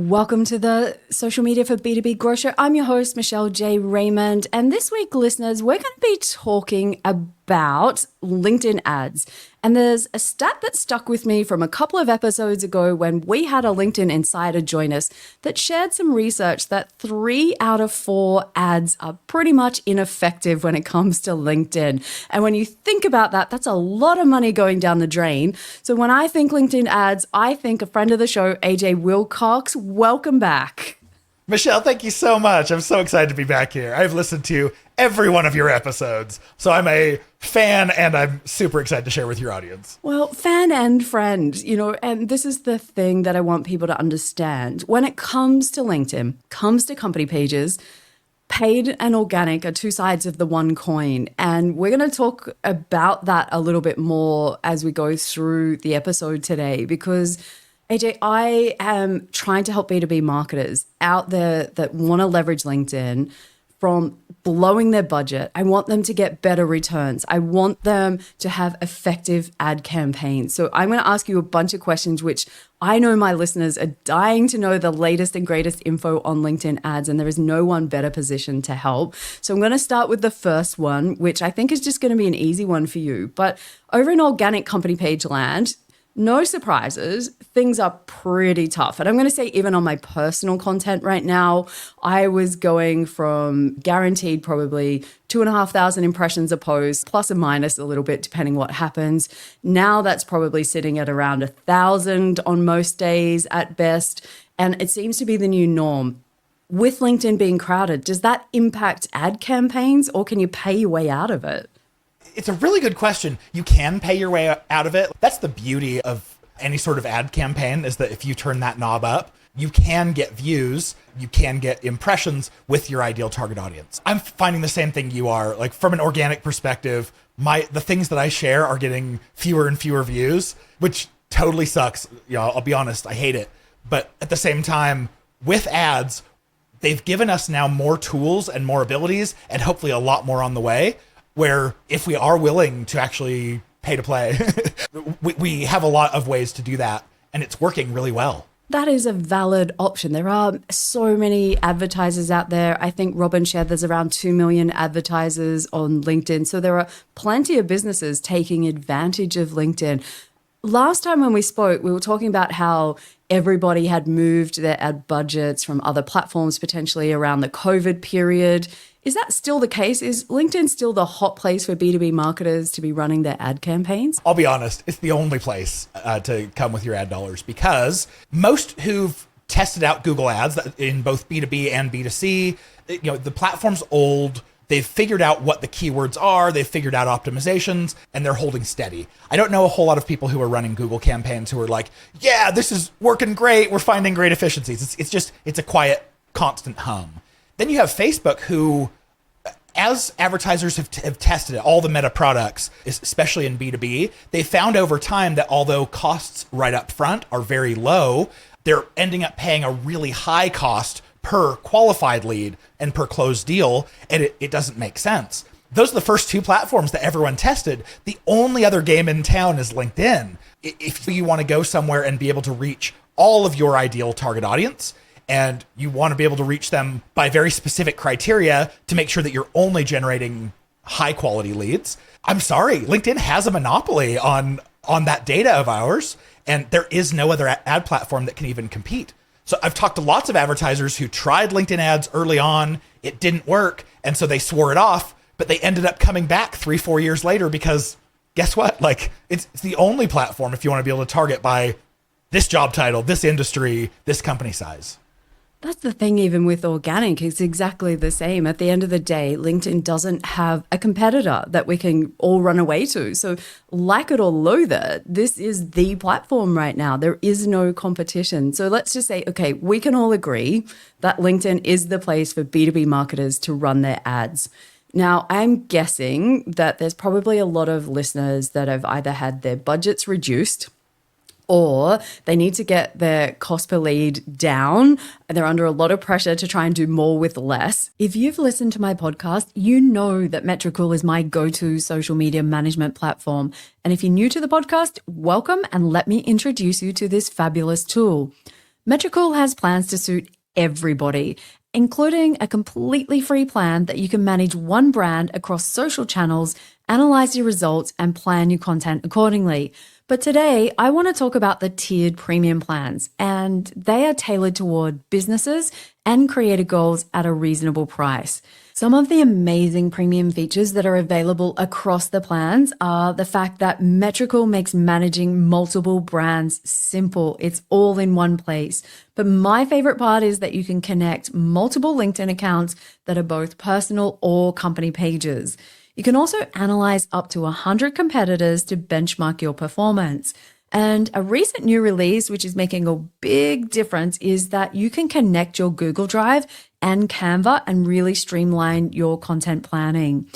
Welcome to the Social Media for B2B Growth Show. I'm your host, Michelle J. Raymond. And this week, listeners, we're going to be talking about LinkedIn ads. And there's a stat that stuck with me from a couple of episodes ago when we had a LinkedIn insider join us that shared some research that 3 out of 4 ads are pretty much ineffective when it comes to LinkedIn. And when you think about that, that's a lot of money going down the drain. So when I think LinkedIn ads, I think a friend of the show, AJ Wilcox. Welcome back. Michelle, thank you so much. I'm so excited to be back here. I've listened to every one of your episodes, so I'm a fan and I'm super excited to share with your audience. Well, fan and friend, and this is the thing that I want people to understand. When it comes to LinkedIn, comes to company pages, paid and organic are two sides of the one coin. And we're going to talk about that a little bit more as we go through the episode today, because AJ, I am trying to help B2B marketers out there that want to leverage LinkedIn from blowing their budget. I want them to get better returns. I want them to have effective ad campaigns. So I'm going to ask you a bunch of questions, which I know my listeners are dying to know the latest and greatest info on LinkedIn ads, and there is no one better positioned to help. So I'm going to start with the first one, which I think is just going to be an easy one for you. But over in organic company page land, no surprises, things are pretty tough. And I'm going to say even on my personal content right now, I was going from guaranteed probably 2,500 impressions a post, plus or minus a little bit, depending what happens. Now that's probably sitting at around 1,000 on most days at best. And it seems to be the new norm. With LinkedIn being crowded, does that impact ad campaigns or can you pay your way out of it? It's a really good question. You can pay your way out of it. That's the beauty of any sort of ad campaign, is that if you turn that knob up, you can get views, you can get impressions with your ideal target audience. I'm finding the same thing you are. Like, from an organic perspective, the things that I share are getting fewer and fewer views, which totally sucks. I'll be honest, I hate it. But at the same time, with ads, they've given us now more tools and more abilities, and hopefully a lot more on the way, where if we are willing to actually pay to play, we have a lot of ways to do that, and it's working really well. That is a valid option. There are so many advertisers out there. I think Robin shared there's around 2 million advertisers on LinkedIn. So there are plenty of businesses taking advantage of LinkedIn. Last time when we spoke, we were talking about how everybody had moved their ad budgets from other platforms potentially around the COVID period. Is that still the case? Is LinkedIn still the hot place for B2B marketers to be running their ad campaigns? I'll be honest, it's the only place to come with your ad dollars, because most who've tested out Google Ads in both B2B and B2C, the platform's old. They've figured out what the keywords are. They've figured out optimizations, and they're holding steady. I don't know a whole lot of people who are running Google campaigns who are like, yeah, this is working great. We're finding great efficiencies. It's a quiet, constant hum. Then you have Facebook, who, as advertisers have tested it, all the meta products, especially in B2B, they found over time that although costs right up front are very low, they're ending up paying a really high cost per qualified lead and per closed deal, and it doesn't make sense. Those are the first 2 platforms that everyone tested. The only other game in town is LinkedIn. If you want to go somewhere and be able to reach all of your ideal target audience, and you want to be able to reach them by very specific criteria to make sure that you're only generating high quality leads, I'm sorry, LinkedIn has a monopoly on that data of ours, and there is no other ad platform that can even compete. So I've talked to lots of advertisers who tried LinkedIn ads early on, it didn't work, and so they swore it off, but they ended up coming back 3-4 years later, because guess what? It's the only platform if you want to be able to target by this job title, this industry, this company size. That's the thing, even with organic, it's exactly the same. At the end of the day, LinkedIn doesn't have a competitor that we can all run away to. So like it or loathe it, this is the platform right now. There is no competition. So let's just say, okay, we can all agree that LinkedIn is the place for B2B marketers to run their ads. Now, I'm guessing that there's probably a lot of listeners that have either had their budgets reduced, or they need to get their cost per lead down. They're under a lot of pressure to try and do more with less. If you've listened to my podcast, you know that Metricool is my go-to social media management platform. And if you're new to the podcast, welcome, and let me introduce you to this fabulous tool. Metricool has plans to suit everybody, including a completely free plan that you can manage one brand across social channels, analyze your results, and plan your content accordingly. But today, I want to talk about the tiered premium plans, and they are tailored toward businesses and creator goals at a reasonable price. Some of the amazing premium features that are available across the plans are the fact that Metricool makes managing multiple brands simple. It's all in one place. But my favorite part is that you can connect multiple LinkedIn accounts that are both personal or company pages. You can also analyze up to 100 competitors to benchmark your performance. And a recent new release, which is making a big difference, is that you can connect your Google Drive and Canva and really streamline your content planning.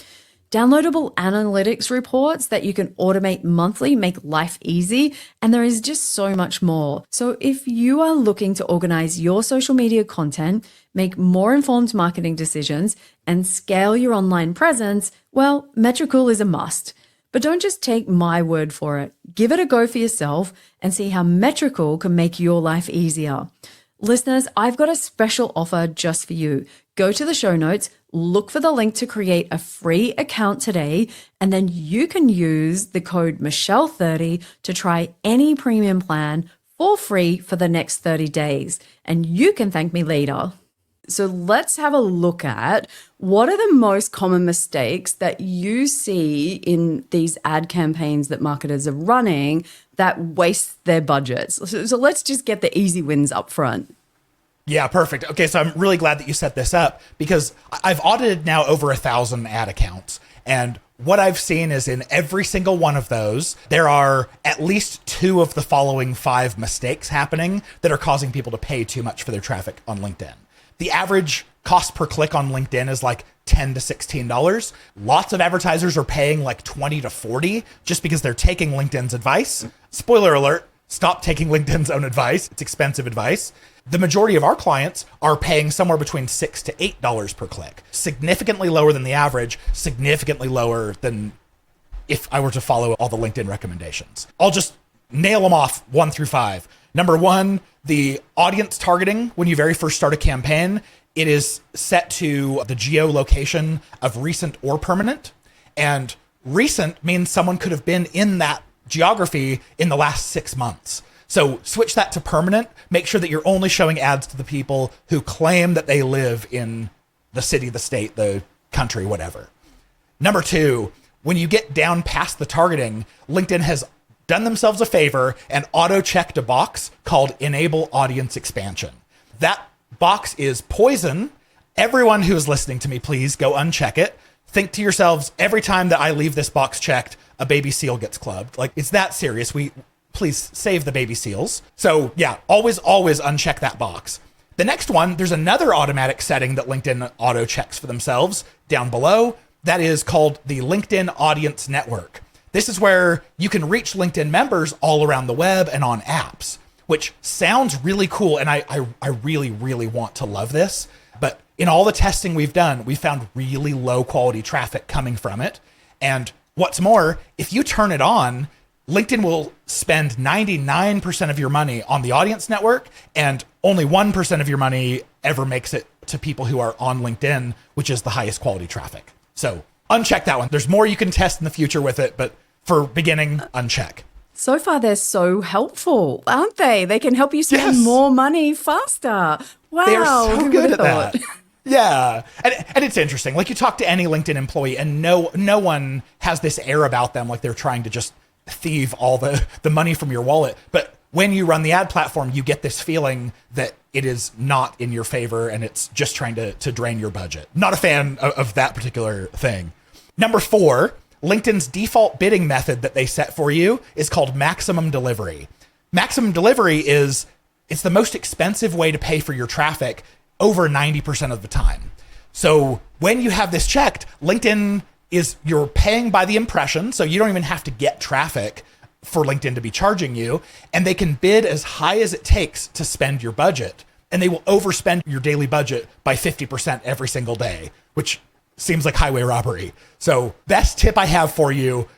Downloadable analytics reports that you can automate monthly make life easy, and there is just so much more. So if you are looking to organize your social media content, make more informed marketing decisions, and scale your online presence, well, Metricool is a must. But don't just take my word for it. Give it a go for yourself and see how Metricool can make your life easier. Listeners, I've got a special offer just for you. Go to the show notes, look for the link to create a free account today, and then you can use the code Michelle30 to try any premium plan for free for the next 30 days. And you can thank me later. So let's have a look at what are the most common mistakes that you see in these ad campaigns that marketers are running that waste their budgets. So let's just get the easy wins up front. Yeah, perfect. Okay, so I'm really glad that you set this up because I've audited now over 1,000 ad accounts. And what I've seen is in every single one of those, there are at least 2 of the following 5 mistakes happening that are causing people to pay too much for their traffic on LinkedIn. The average cost per click on LinkedIn is like $10 to $16. Lots of advertisers are paying like $20 to $40 just because they're taking LinkedIn's advice. Spoiler alert, stop taking LinkedIn's own advice. It's expensive advice. The majority of our clients are paying somewhere between $6 to $8 per click, significantly lower than the average, significantly lower than if I were to follow all the LinkedIn recommendations. I'll just nail them off 1 through 5. Number 1, the audience targeting. When you very first start a campaign, it is set to the geolocation of recent or permanent. And recent means someone could have been in that geography in the last 6 months. So switch that to permanent. Make sure that you're only showing ads to the people who claim that they live in the city, the state, the country, whatever. Number 2, when you get down past the targeting, LinkedIn has done themselves a favor and auto-checked a box called Enable Audience Expansion. That box is poison. Everyone who is listening to me, please go uncheck it. Think to yourselves, every time that I leave this box checked, a baby seal gets clubbed. Like, it's that serious. Please save the baby seals. So yeah, always uncheck that box. The next one, there's another automatic setting that LinkedIn auto-checks for themselves down below. That is called the LinkedIn Audience Network. This is where you can reach LinkedIn members all around the web and on apps, which sounds really cool. And I really, really want to love this. But in all the testing we've done, we found really low quality traffic coming from it. And what's more, if you turn it on, LinkedIn will spend 99% of your money on the audience network, and only 1% of your money ever makes it to people who are on LinkedIn, which is the highest quality traffic. So uncheck that one. There's more you can test in the future with it, but for beginning, uncheck. So far, they're so helpful, aren't they? They can help you spend more money faster. Wow. They are so good at that. Yeah. And it's interesting. Like, you talk to any LinkedIn employee and no one has this air about them like they're trying to just thieve all the money from your wallet. But when you run the ad platform, you get this feeling that it is not in your favor and it's just trying to drain your budget. Not a fan of that particular thing. Number 4, LinkedIn's default bidding method that they set for you is called maximum delivery. Maximum delivery it's the most expensive way to pay for your traffic over 90% of the time. So when you have this checked, LinkedIn you're paying by the impression, so you don't even have to get traffic for LinkedIn to be charging you, and they can bid as high as it takes to spend your budget, and they will overspend your daily budget by 50% every single day, which seems like highway robbery. So best tip I have for you,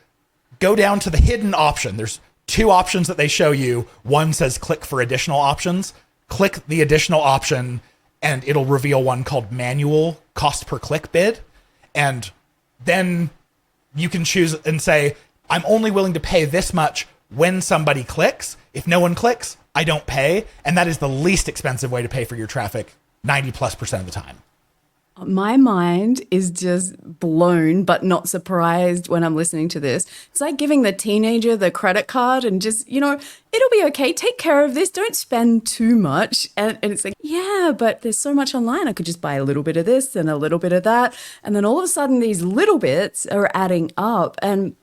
go down to the hidden option. There's 2 options that they show you. One says click for additional options. click the additional option and it'll reveal one called manual cost per click bid. And then you can choose and say, I'm only willing to pay this much when somebody clicks. If no one clicks, I don't pay. And that is the least expensive way to pay for your traffic 90+% of the time. My mind is just blown, but not surprised when I'm listening to this. It's like giving the teenager the credit card and just, it'll be okay. Take care of this. Don't spend too much. And it's like, yeah, but there's so much online. I could just buy a little bit of this and a little bit of that. And then all of a sudden, these little bits are adding up. And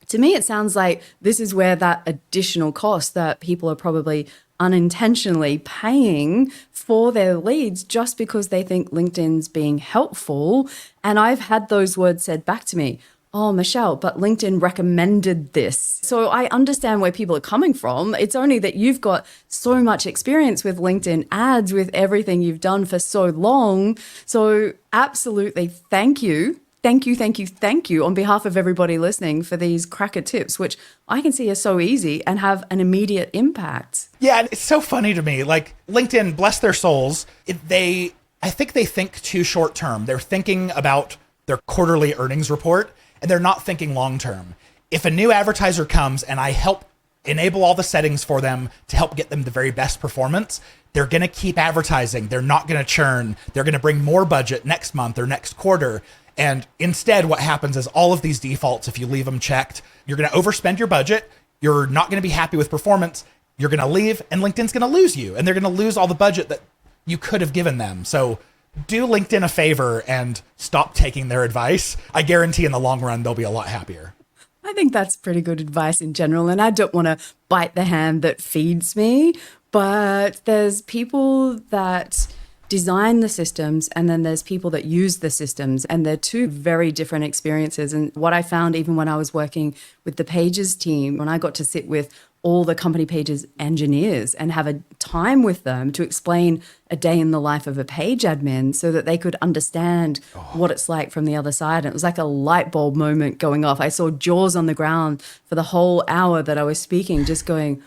to me, it sounds like this is where that additional cost that people are probably unintentionally paying for their leads just because they think LinkedIn's being helpful. And I've had those words said back to me, oh, Michelle, but LinkedIn recommended this. So I understand where people are coming from. It's only that you've got so much experience with LinkedIn ads, with everything you've done for so long. So absolutely, thank you. Thank you on behalf of everybody listening for these cracker tips, which I can see are so easy and have an immediate impact. Yeah, and it's so funny to me. Like LinkedIn, bless their souls, I think they think too short term. They're thinking about their quarterly earnings report and they're not thinking long term. If a new advertiser comes and I help enable all the settings for them to help get them the very best performance, they're going to keep advertising. They're not going to churn. They're going to bring more budget next month or next quarter. And instead, what happens is all of these defaults, if you leave them checked, you're going to overspend your budget. You're not going to be happy with performance. You're going to leave and LinkedIn's going to lose you and they're going to lose all the budget that you could have given them. So do LinkedIn a favor and stop taking their advice. I guarantee in the long run, they'll be a lot happier. I think that's pretty good advice in general. And I don't want to bite the hand that feeds me, but there's people that design the systems and then there's people that use the systems, and they're two very different experiences. And what I found even when I was working with the Pages team, when I got to sit with all the company Pages engineers and have a time with them to explain a day in the life of a page admin so that they could understand what it's like from the other side. And it was like a light bulb moment going off. I saw jaws on the ground for the whole hour that I was speaking, just going,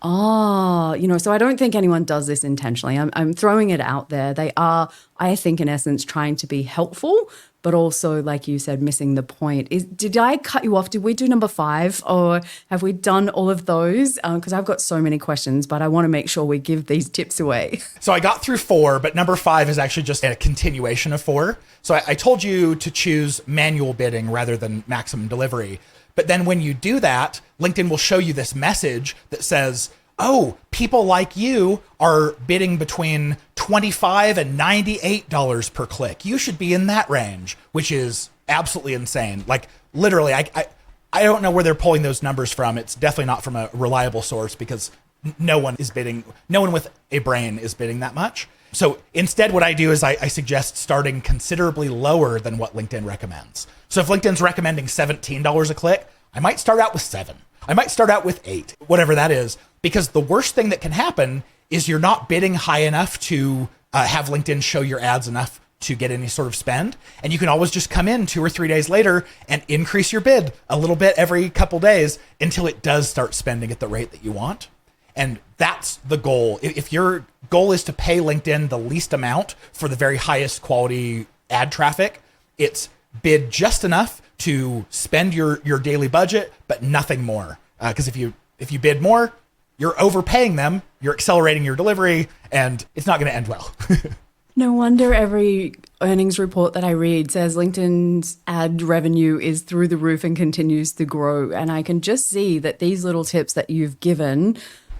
so I don't think anyone does this intentionally. I'm throwing it out there. They are, I think, in essence, trying to be helpful, but also, like you said, missing the point. Did I cut you off? Did we do number 5 or have we done all of those? Because I've got so many questions, but I want to make sure we give these tips away. So I got through 4, but number 5 is actually just a continuation of 4. So I told you to choose manual bidding rather than maximum delivery. But then when you do that, LinkedIn will show you this message that says, oh, people like you are bidding between $25 and $98 per click. You should be in that range, which is absolutely insane. Like literally, I don't know where they're pulling those numbers from. It's definitely not from a reliable source because no one with a brain is bidding that much. So instead, what I do is I suggest starting considerably lower than what LinkedIn recommends. So if LinkedIn's recommending $17 a click, I might start out with 7. I might start out with 8, whatever that is, because the worst thing that can happen is you're not bidding high enough to have LinkedIn show your ads enough to get any sort of spend. And you can always just come in 2 or 3 days later and increase your bid a little bit every couple days until it does start spending at the rate that you want. And that's the goal. If your goal is to pay LinkedIn the least amount for the very highest quality ad traffic, it's bid just enough to spend your daily budget, but nothing more. Because if you bid more, you're overpaying them, you're accelerating your delivery, and it's not going to end well. No wonder every earnings report that I read says LinkedIn's ad revenue is through the roof and continues to grow. And I can just see that these little tips that you've given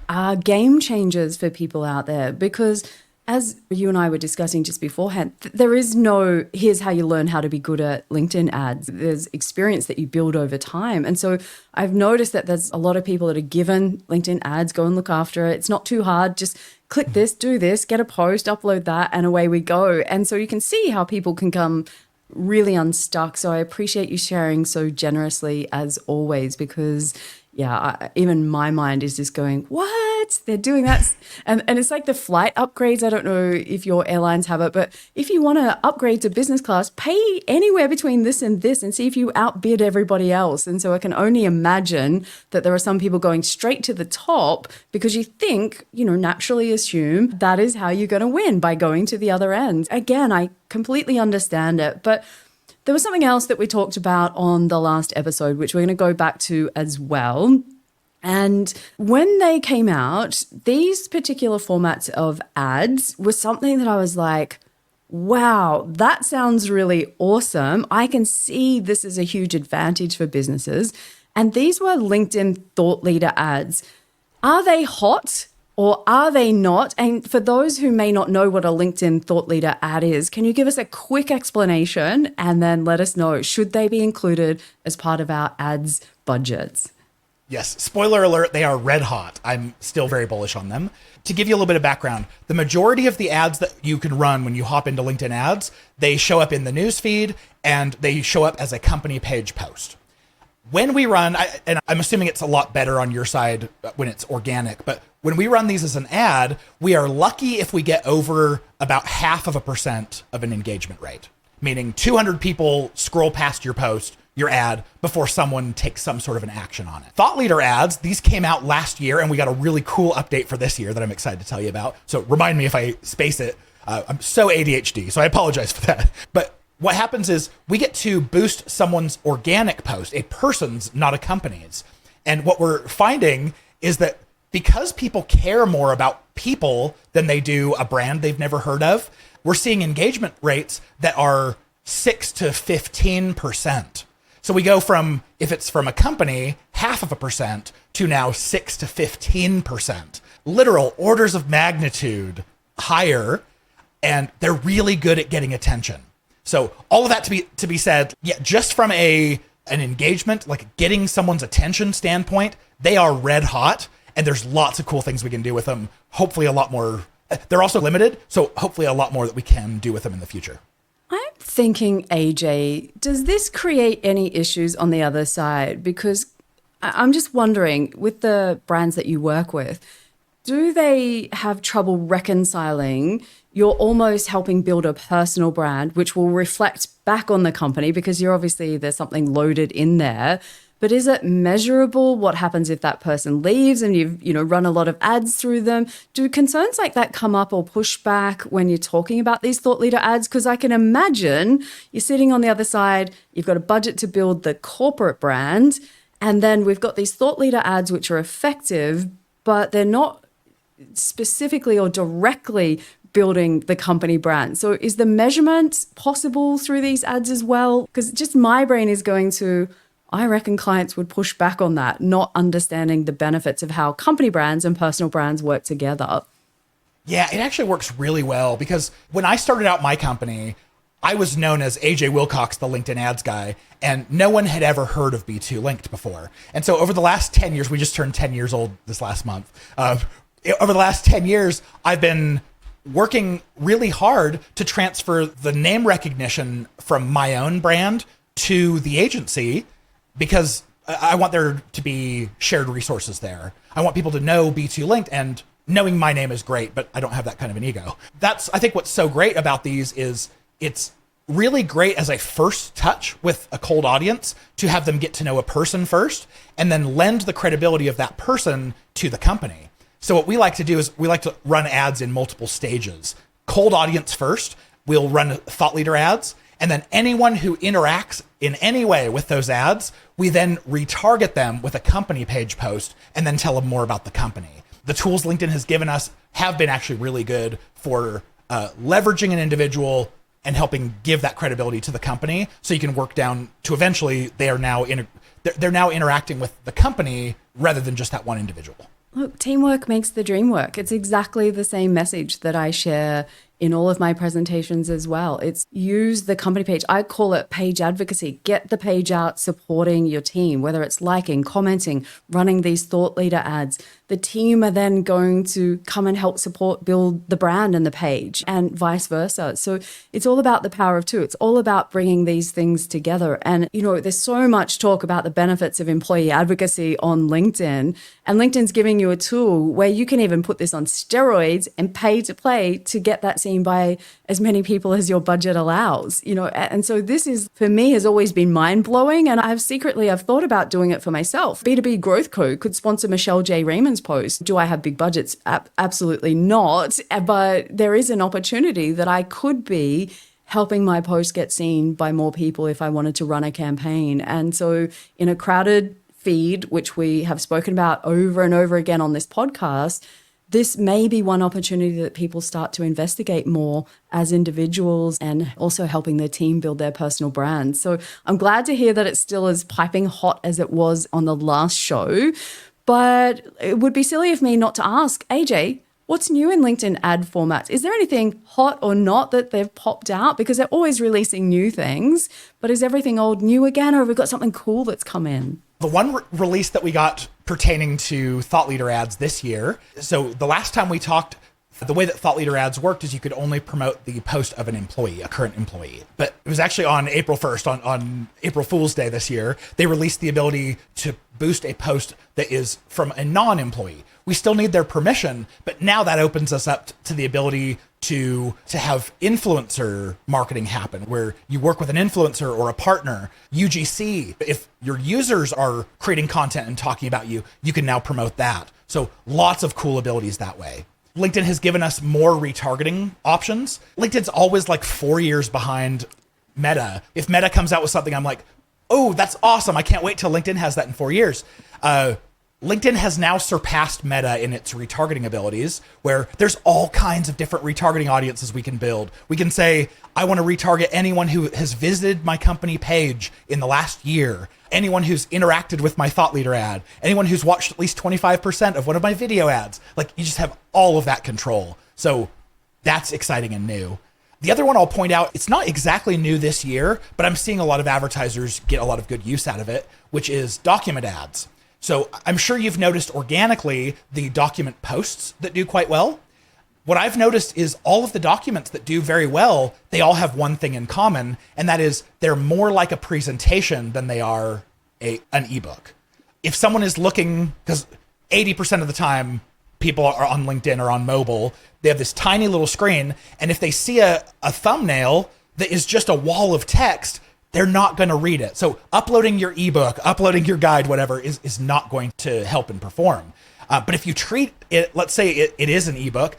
are game changers for people out there, because as you and I were discussing just beforehand, there is no, here's how you learn how to be good at LinkedIn ads. There's experience that you build over time. And so I've noticed that there's a lot of people that are given LinkedIn ads, go and look after it. It's not too hard. Just click this, do this, get a post, upload that, and away we go. And so you can see how people can come really unstuck. So I appreciate you sharing so generously as always, because Yeah, even my mind is just going, what? They're doing that. And it's like the flight upgrades. I don't know if your airlines have it, but if you want to upgrade to business class, pay anywhere between this and see if you outbid everybody else. And so I can only imagine that there are some people going straight to the top because you think, naturally assume that is how you're going to win, by going to the other end. Again, I completely understand it. But there was something else that we talked about on the last episode, which we're going to go back to as well. And when they came out, these particular formats of ads was something that I was like, wow, that sounds really awesome. I can see this is a huge advantage for businesses. And these were LinkedIn thought leader ads. Are they hot? Or are they not? And for those who may not know what a LinkedIn thought leader ad is, can you give us a quick explanation and then let us know, should they be included as part of our ads budgets? Yes, spoiler alert, they are red hot. I'm still very bullish on them. To give you a little bit of background, the majority of the ads that you can run when you hop into LinkedIn ads, they show up in the newsfeed and they show up as a company page post. When we run, and I'm assuming it's a lot better on your side when it's organic, but when we run these as an ad, we are lucky if we get over about 0.5% of an engagement rate, meaning 200 people scroll past your post, your ad, before someone takes some sort of an action on it. Thought leader ads, these came out last year, and we got a really cool update for this year that I'm excited to tell you about. So remind me if I space it. I'm so ADHD, so I apologize for that. But what happens is we get to boost someone's organic post, a person's, not a company's. And what we're finding is that because people care more about people than they do a brand they've never heard of, we're seeing engagement rates that are 6 to 15%. So we go from, if it's from a company, 0.5% to now 6 to 15%. Literal orders of magnitude higher, and they're really good at getting attention. So all of that to be said, yeah, just from an engagement, like getting someone's attention standpoint, they are red hot, and there's lots of cool things we can do with them. Hopefully a lot more. They're also limited, so hopefully a lot more that we can do with them in the future. I'm thinking, AJ, does this create any issues on the other side? Because I'm just wondering, with the brands that you work with, do they have trouble reconciling you're almost helping build a personal brand, which will reflect back on the company because there's something loaded in there. But is it measurable? What happens if that person leaves and you've run a lot of ads through them? Do concerns like that come up or push back when you're talking about these thought leader ads? Because I can imagine you're sitting on the other side, you've got a budget to build the corporate brand, and then we've got these thought leader ads which are effective, but they're not specifically or directly building the company brand. So is the measurement possible through these ads as well? Because just my brain is going to, I reckon clients would push back on that, not understanding the benefits of how company brands and personal brands work together. Yeah, it actually works really well because when I started out my company, I was known as AJ Wilcox, the LinkedIn ads guy, and no one had ever heard of B2 Linked before. And so over the last 10 years, we just turned 10 years old this last month. Over the last 10 years, I've been working really hard to transfer the name recognition from my own brand to the agency because I want there to be shared resources there. I want people to know B2 Linked, and knowing my name is great, but I don't have that kind of an ego. That's, I think what's so great about these is it's really great as a first touch with a cold audience to have them get to know a person first and then lend the credibility of that person to the company. So what we like to do is we like to run ads in multiple stages. Cold audience first, we'll run thought leader ads, and then anyone who interacts in any way with those ads, we then retarget them with a company page post and then tell them more about the company. The tools LinkedIn has given us have been actually really good for leveraging an individual and helping give that credibility to the company. So you can work down to eventually they're now interacting with the company rather than just that one individual. Look, teamwork makes the dream work. It's exactly the same message that I share in all of my presentations as well. It's use the company page. I call it page advocacy. Get the page out supporting your team, whether it's liking, commenting, running these thought leader ads. The team are then going to come and help support build the brand and the page and vice versa. So it's all about the power of two. It's all about bringing these things together. And, there's so much talk about the benefits of employee advocacy on LinkedIn. And LinkedIn's giving you a tool where you can even put this on steroids and pay to play to get that seen by as many people as your budget allows, And so this is, for me, has always been mind blowing. And I've thought about doing it for myself. B2B Growth Co. could sponsor Michelle J. Raymond's post. Do I have big budgets? Absolutely not. But there is an opportunity that I could be helping my post get seen by more people if I wanted to run a campaign. And so in a crowded feed, which we have spoken about over and over again on this podcast, this may be one opportunity that people start to investigate more as individuals and also helping their team build their personal brand. So I'm glad to hear that it's still as piping hot as it was on the last show. But it would be silly of me not to ask, AJ, what's new in LinkedIn ad formats? Is there anything hot or not that they've popped out? Because they're always releasing new things, but is everything old new again, or have we got something cool that's come in? The one release that we got pertaining to thought leader ads this year. So the last time we talked, the way that thought leader ads worked is you could only promote the post of an employee, a current employee. But it was actually on April 1st, on April Fool's Day this year, they released the ability to boost a post that is from a non-employee. We still need their permission, but now that opens us up to the ability to have influencer marketing happen, where you work with an influencer or a partner. UGC, if your users are creating content and talking about you, you can now promote that. So lots of cool abilities that way. LinkedIn has given us more retargeting options. LinkedIn's always like 4 years behind Meta. If Meta comes out with something, I'm like, oh, that's awesome. I can't wait till LinkedIn has that in 4 years. LinkedIn has now surpassed Meta in its retargeting abilities, where there's all kinds of different retargeting audiences we can build. We can say, I want to retarget anyone who has visited my company page in the last year, anyone who's interacted with my thought leader ad, anyone who's watched at least 25% of one of my video ads. Like, you just have all of that control. So that's exciting and new. The other one I'll point out, it's not exactly new this year, but I'm seeing a lot of advertisers get a lot of good use out of it, which is document ads. So I'm sure you've noticed organically the document posts that do quite well. What I've noticed is all of the documents that do very well, they all have one thing in common, and that is they're more like a presentation than they are an ebook. If someone is looking, because 80% of the time people are on LinkedIn or on mobile, they have this tiny little screen, and if they see a thumbnail that is just a wall of text, they're not going to read it. So uploading your ebook, uploading your guide, whatever, is not going to help and perform. But if you treat it, let's say it is an ebook,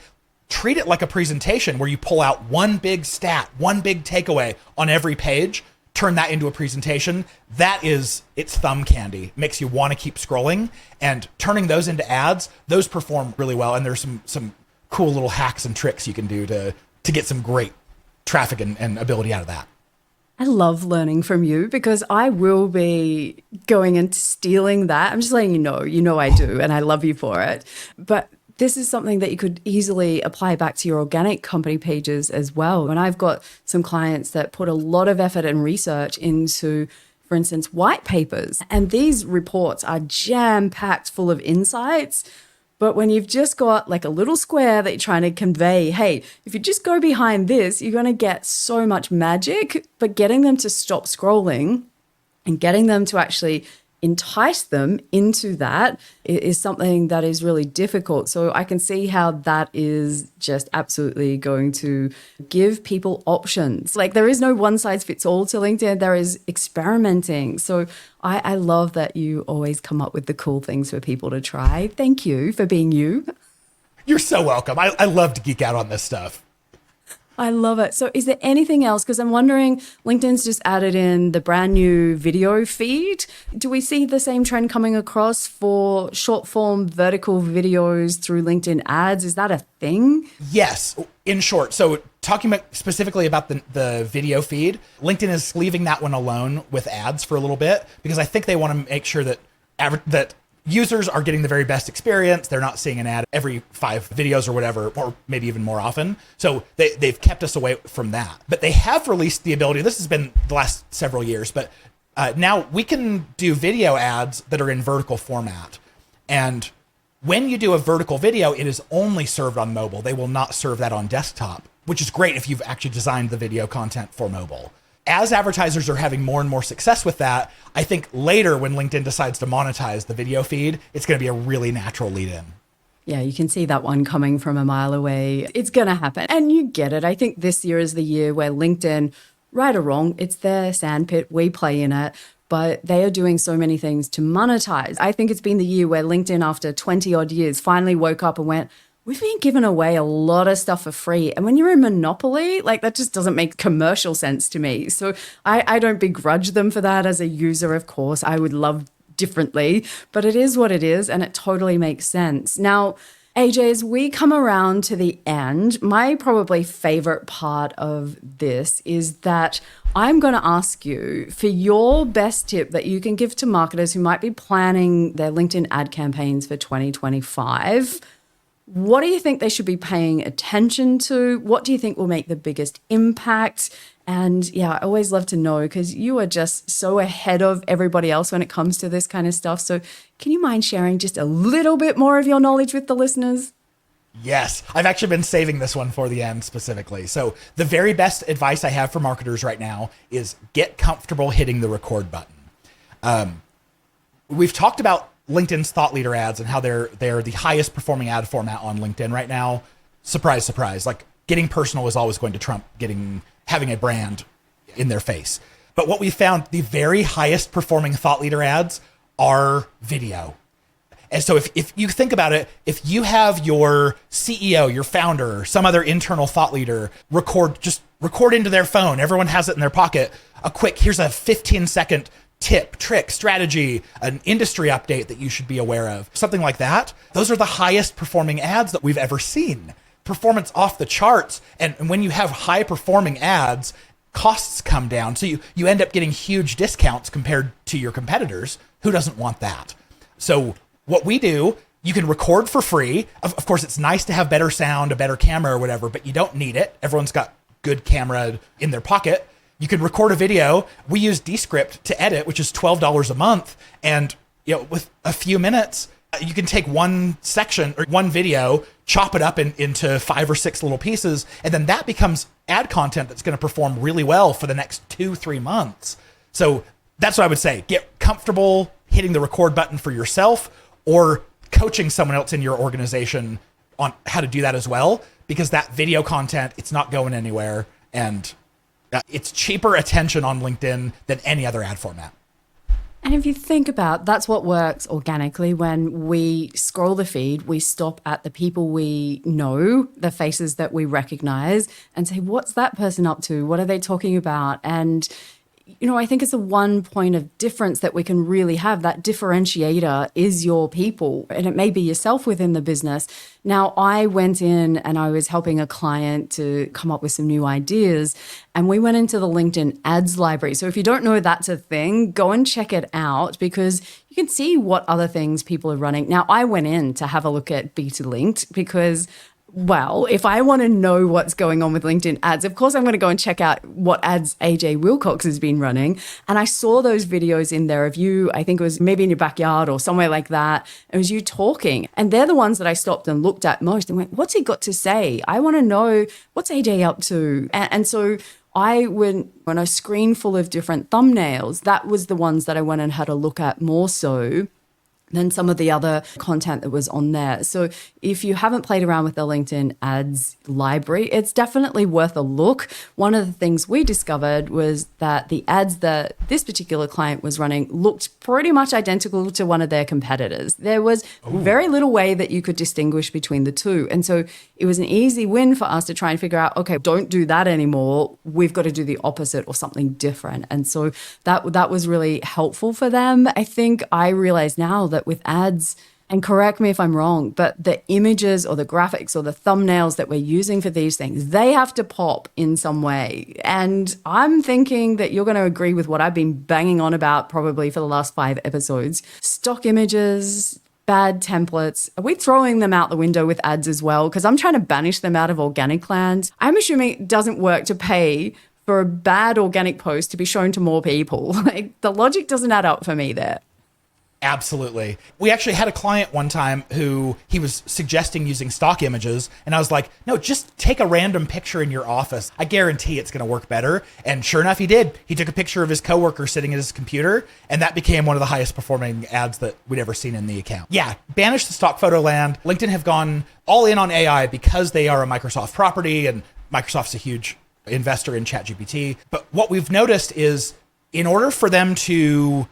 treat it like a presentation where you pull out one big stat, one big takeaway on every page, turn that into a presentation. It's thumb candy. It makes you want to keep scrolling, and turning those into ads, those perform really well. And there's some cool little hacks and tricks you can do to get some great traffic and ability out of that. I love learning from you because I will be going and stealing that. I'm just letting you know I do, and I love you for it. But this is something that you could easily apply back to your organic company pages as well. And I've got some clients that put a lot of effort and research into, for instance, white papers. And these reports are jam-packed full of insights. But when you've just got like a little square that you're trying to convey, hey, if you just go behind this, you're going to get so much magic. But getting them to stop scrolling and getting them to actually entice them into that is something that is really difficult. So I can see how that is just absolutely going to give people options. Like, there is no one size fits all to LinkedIn. There is experimenting. So I love that you always come up with the cool things for people to try. Thank you for being you. You're so welcome. I love to geek out on this stuff. I love it. So is there anything else? Because I'm wondering, LinkedIn's just added in the brand new video feed. Do we see the same trend coming across for short form vertical videos through LinkedIn ads? Is that a thing? Yes, in short. So talking specifically about the video feed, LinkedIn is leaving that one alone with ads for a little bit, because I think they want to make sure that users are getting the very best experience. They're not seeing an ad every 5 videos or whatever, or maybe even more often. So they've kept us away from that. But they have released the ability, this has been the last several years, but now we can do video ads that are in vertical format. And when you do a vertical video, it is only served on mobile. They will not serve that on desktop, which is great if you've actually designed the video content for mobile. As advertisers are having more and more success with that, I think later when LinkedIn decides to monetize the video feed, it's going to be a really natural lead in. Yeah, you can see that one coming from a mile away. It's going to happen. And you get it. I think this year is the year where LinkedIn, right or wrong, it's their sandpit. We play in it. But they are doing so many things to monetize. I think it's been the year where LinkedIn, after 20 odd years, finally woke up and went, we've been giving away a lot of stuff for free. And when you're in monopoly, like that just doesn't make commercial sense to me. So I don't begrudge them for that as a user, of course. I would love differently, but it is what it is. And it totally makes sense. Now, AJ, as we come around to the end, my probably favorite part of this is that I'm going to ask you for your best tip that you can give to marketers who might be planning their LinkedIn ad campaigns for 2025. What do you think they should be paying attention to? What do you think will make the biggest impact? And yeah, I always love to know because you are just so ahead of everybody else when it comes to this kind of stuff. So can you mind sharing just a little bit more of your knowledge with the listeners? Yes, I've actually been saving this one for the end specifically. So the very best advice I have for marketers right now is get comfortable hitting the record button. We've talked about LinkedIn's thought leader ads and how they're the highest performing ad format on LinkedIn right now. Surprise, surprise. Like getting personal is always going to trump having a brand in their face. But what we found, the very highest performing thought leader ads are video. And so if you think about it, if you have your CEO, your founder, some other internal thought leader record into their phone, everyone has it in their pocket, here's a 15-second tip, trick, strategy, an industry update that you should be aware of, something like that. Those are the highest performing ads that we've ever seen. Performance off the charts. And when you have high performing ads, costs come down. So you end up getting huge discounts compared to your competitors. Who doesn't want that? So what we do, you can record for free. Of course, it's nice to have better sound, a better camera or whatever, but you don't need it. Everyone's got good camera in their pocket. You can record a video. We use Descript to edit, which is $12 a month. And with a few minutes, you can take one section or one video, chop it up into 5 or 6 little pieces, and then that becomes ad content that's going to perform really well for the next 2-3 months. So that's what I would say. Get comfortable hitting the record button for yourself or coaching someone else in your organization on how to do that as well, because that video content, it's not going anywhere. And it's cheaper attention on LinkedIn than any other ad format. And if you think about, that's what works organically. When we scroll the feed, we stop at the people we know, the faces that we recognize, and say, what's that person up to? What are they talking about? And I think it's the one point of difference that we can really have. That differentiator is your people, and it may be yourself within the business. Now, I went in and I was helping a client to come up with some new ideas, and we went into the LinkedIn ads library. So if you don't know that's a thing, go and check it out because you can see what other things people are running. Now, I went in to have a look at Beta Linked because if I want to know what's going on with LinkedIn ads, of course, I'm going to go and check out what ads AJ Wilcox has been running. And I saw those videos in there of you, I think it was maybe in your backyard or somewhere like that. It was you talking. And they're the ones that I stopped and looked at most and went, what's he got to say? I want to know what's AJ up to. And so I went on a screen full of different thumbnails. That was the ones that I went and had a look at more so than some of the other content that was on there. So if you haven't played around with the LinkedIn ads library, it's definitely worth a look. One of the things we discovered was that the ads that this particular client was running looked pretty much identical to one of their competitors. There was very little way that you could distinguish between the two. And so it was an easy win for us to try and figure out, okay, don't do that anymore. We've got to do the opposite or something different. And so that was really helpful for them. I think I realize now that with ads, And correct me if I'm wrong, but the images or the graphics or the thumbnails that we're using for these things, they have to pop in some way. And I'm thinking that you're going to agree with what I've been banging on about probably for the last 5 episodes. Stock images, bad templates. Are we throwing them out the window with ads as well? Because I'm trying to banish them out of organic land. I'm assuming it doesn't work to pay for a bad organic post to be shown to more people. Like, the logic doesn't add up for me there. Absolutely. We actually had a client one time who he was suggesting using stock images. And I was like, no, just take a random picture in your office. I guarantee it's going to work better. And sure enough, he did. He took a picture of his coworker sitting at his computer. And that became one of the highest performing ads that we'd ever seen in the account. Yeah, banish the stock photo land. LinkedIn have gone all in on AI because they are a Microsoft property and Microsoft's a huge investor in ChatGPT. But what we've noticed is in order for them to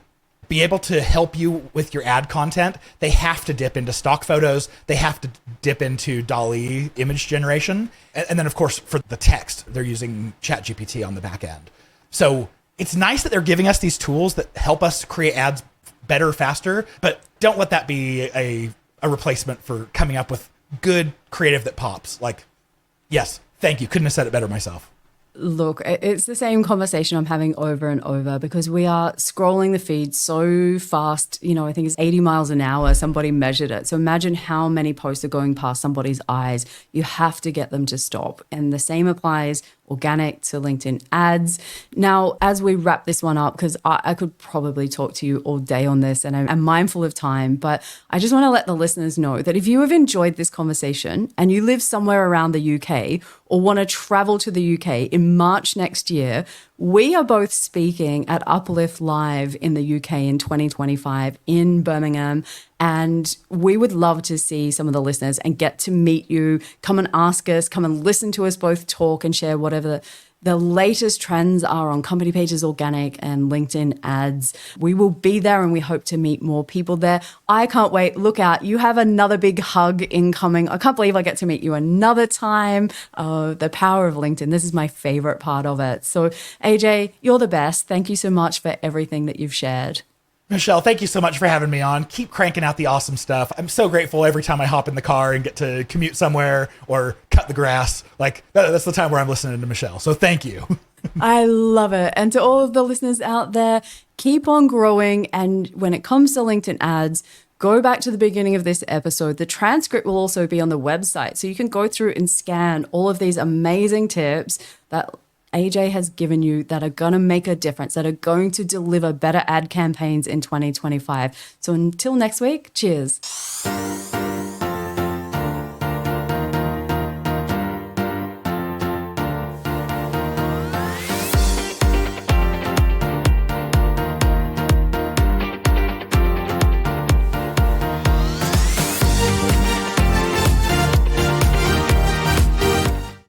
be able to help you with your ad content, they have to dip into stock photos. They have to dip into DALL-E image generation. And then, of course, for the text, they're using ChatGPT on the back end. So it's nice that they're giving us these tools that help us create ads better, faster, but don't let that be a replacement for coming up with good creative that pops. Like, yes, thank you. Couldn't have said it better myself. Look, it's the same conversation I'm having over and over because we are scrolling the feed so fast. You know, I think it's 80 miles an hour. Somebody measured it. So imagine how many posts are going past somebody's eyes. You have to get them to stop. And the same applies organic to LinkedIn ads. Now, as we wrap this one up, because I could probably talk to you all day on this and I'm mindful of time, but I just want to let the listeners know that if you have enjoyed this conversation and you live somewhere around the UK or want to travel to the UK in March next year, we are both speaking at Uplift Live in the UK in 2025 in Birmingham. And we would love to see some of the listeners and get to meet you. Come and ask us, come and listen to us both talk and share whatever the latest trends are on company pages, organic and LinkedIn ads. We will be there and we hope to meet more people there. I can't wait. Look out. You have another big hug incoming. I can't believe I get to meet you another time. The power of LinkedIn. This is my favorite part of it. So AJ, you're the best. Thank you so much for everything that you've shared. Michelle, thank you so much for having me on. Keep cranking out the awesome stuff. I'm so grateful every time I hop in the car and get to commute somewhere or cut the grass. Like, that's the time where I'm listening to Michelle. So thank you. I love it. And to all of the listeners out there, keep on growing. And when it comes to LinkedIn ads, go back to the beginning of this episode. The transcript will also be on the website. So you can go through and scan all of these amazing tips that AJ has given you that are going to make a difference, that are going to deliver better ad campaigns in 2025. So until next week, cheers.